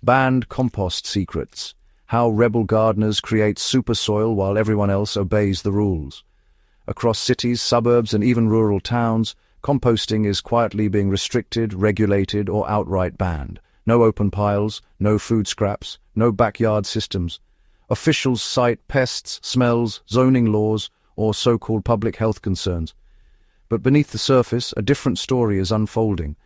Banned compost secrets. How rebel gardeners create super soil while everyone else obeys the rules. Across cities, suburbs, and even rural towns, composting is quietly being restricted, regulated, or outright banned. No open piles, no food scraps, no backyard systems. Officials cite pests, smells, zoning laws, or so-called public health concerns. But beneath the surface, a different story is unfolding.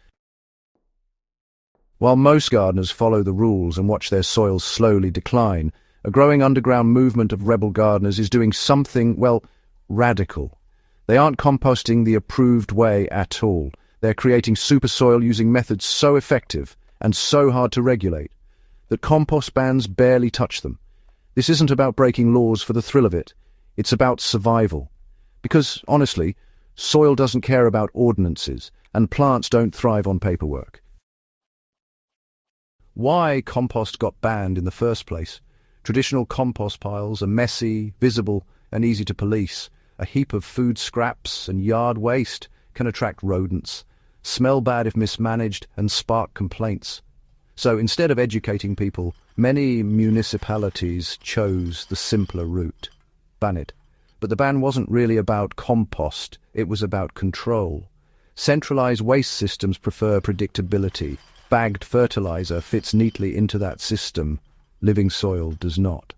While most gardeners follow the rules and watch their soils slowly decline, a growing underground movement of rebel gardeners is doing something, well, radical. They aren't composting the approved way at all. They're creating super soil using methods so effective and so hard to regulate that compost bans barely touch them. This isn't about breaking laws for the thrill of it. It's about survival. Because, honestly, soil doesn't care about ordinances, and plants don't thrive on paperwork. Why compost got banned in the first place? Traditional compost piles are messy, visible, and easy to police. A heap of food scraps and yard waste can attract rodents, smell bad if mismanaged, and spark complaints. So instead of educating people, many municipalities chose the simpler route: ban it. But the ban wasn't really about compost, it was about control. Centralized waste systems prefer predictability. Bagged fertilizer fits neatly into that system. Living soil does not.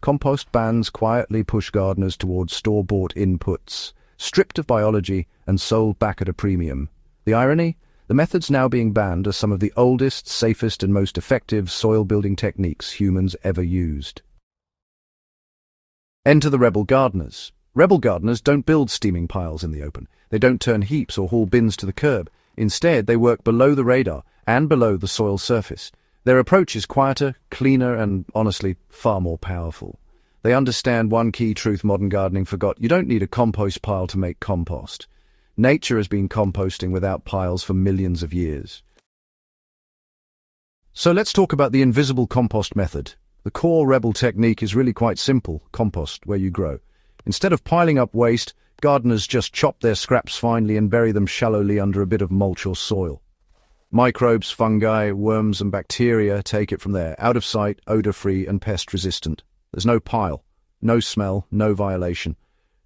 Compost bans quietly push gardeners towards store-bought inputs, stripped of biology and sold back at a premium. The irony? The methods now being banned are some of the oldest, safest and most effective soil-building techniques humans ever used. Enter the rebel gardeners. Rebel gardeners don't build steaming piles in the open. They don't turn heaps or haul bins to the curb. Instead, they work below the radar and below the soil surface. Their approach is quieter, cleaner, and, honestly, far more powerful. They understand one key truth modern gardening forgot: you don't need a compost pile to make compost. Nature has been composting without piles for millions of years. So let's talk about the invisible compost method. The core rebel technique is really quite simple: compost where you grow. Instead of piling up waste, gardeners just chop their scraps finely and bury them shallowly under a bit of mulch or soil. Microbes, fungi, worms and bacteria take it from there, out of sight, odor-free and pest-resistant. There's no pile, no smell, no violation.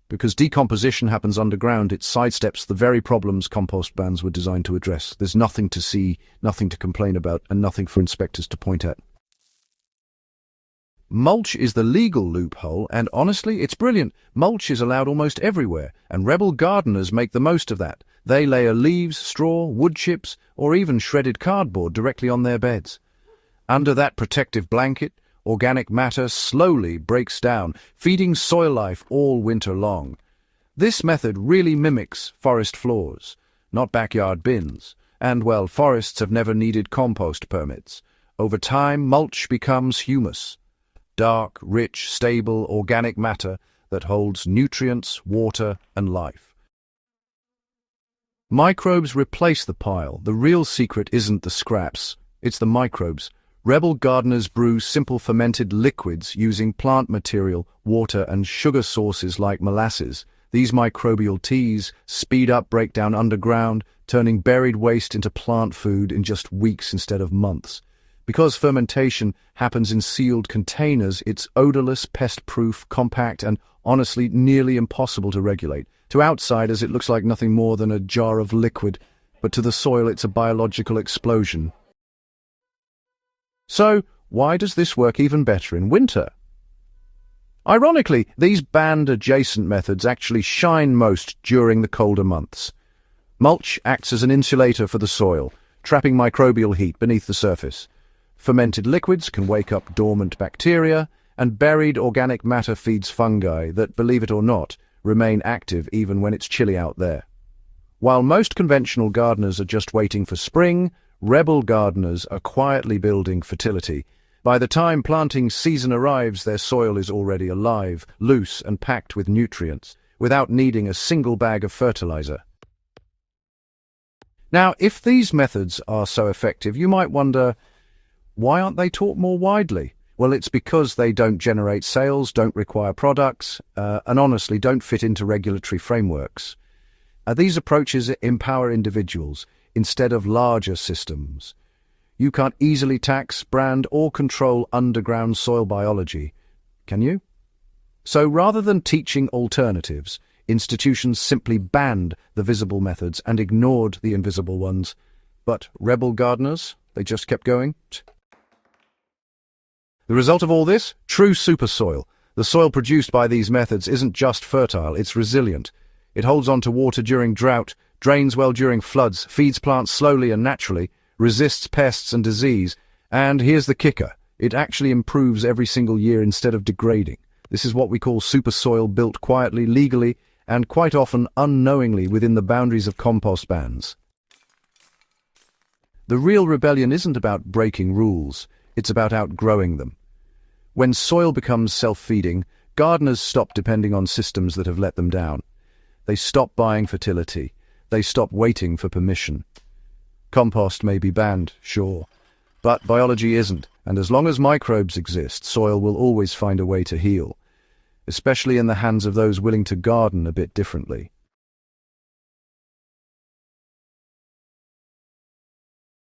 Because decomposition happens underground, it sidesteps the very problems compost bans were designed to address. There's nothing to see, nothing to complain about, and nothing for inspectors to point at. Mulch is the legal loophole, and honestly, it's brilliant. Mulch is allowed almost everywhere, and rebel gardeners make the most of that. They layer leaves, straw, wood chips, or even shredded cardboard directly on their beds. Under that protective blanket, organic matter slowly breaks down, feeding soil life all winter long. This method really mimics forest floors, not backyard bins. And, well, forests have never needed compost permits. Over time, mulch becomes humus. Dark, rich, stable, organic matter that holds nutrients, water, and life. Microbes replace the pile. The real secret isn't the scraps, it's the microbes. Rebel gardeners brew simple fermented liquids using plant material, water, and sugar sources like molasses. These microbial teas speed up breakdown underground, turning buried waste into plant food in just weeks instead of months. Because fermentation happens in sealed containers, it's odorless, pest-proof, compact, and honestly nearly impossible to regulate. To outsiders, it looks like nothing more than a jar of liquid, but to the soil, it's a biological explosion. So, why does this work even better in winter? Ironically, these banned adjacent methods actually shine most during the colder months. Mulch acts as an insulator for the soil, trapping microbial heat beneath the surface. Fermented liquids can wake up dormant bacteria, and buried organic matter feeds fungi that, believe it or not, remain active even when it's chilly out there. While most conventional gardeners are just waiting for spring, rebel gardeners are quietly building fertility. By the time planting season arrives, their soil is already alive, loose and packed with nutrients, without needing a single bag of fertilizer. Now, if these methods are so effective, you might wonder, why aren't they taught more widely? Well, it's because they don't generate sales, don't require products, and honestly don't fit into regulatory frameworks. These approaches empower individuals instead of larger systems. You can't easily tax, brand, or control underground soil biology, can you? So rather than teaching alternatives, institutions simply banned the visible methods and ignored the invisible ones. But rebel gardeners, they just kept going. The result of all this? True super soil. The soil produced by these methods isn't just fertile, it's resilient. It holds on to water during drought, drains well during floods, feeds plants slowly and naturally, resists pests and disease, and here's the kicker, it actually improves every single year instead of degrading. This is what we call super soil, built quietly, legally, and quite often unknowingly within the boundaries of compost bans. The real rebellion isn't about breaking rules, it's about outgrowing them. When soil becomes self-feeding, gardeners stop depending on systems that have let them down. They stop buying fertility. They stop waiting for permission. Compost may be banned, sure, but biology isn't, and as long as microbes exist, soil will always find a way to heal, especially in the hands of those willing to garden a bit differently.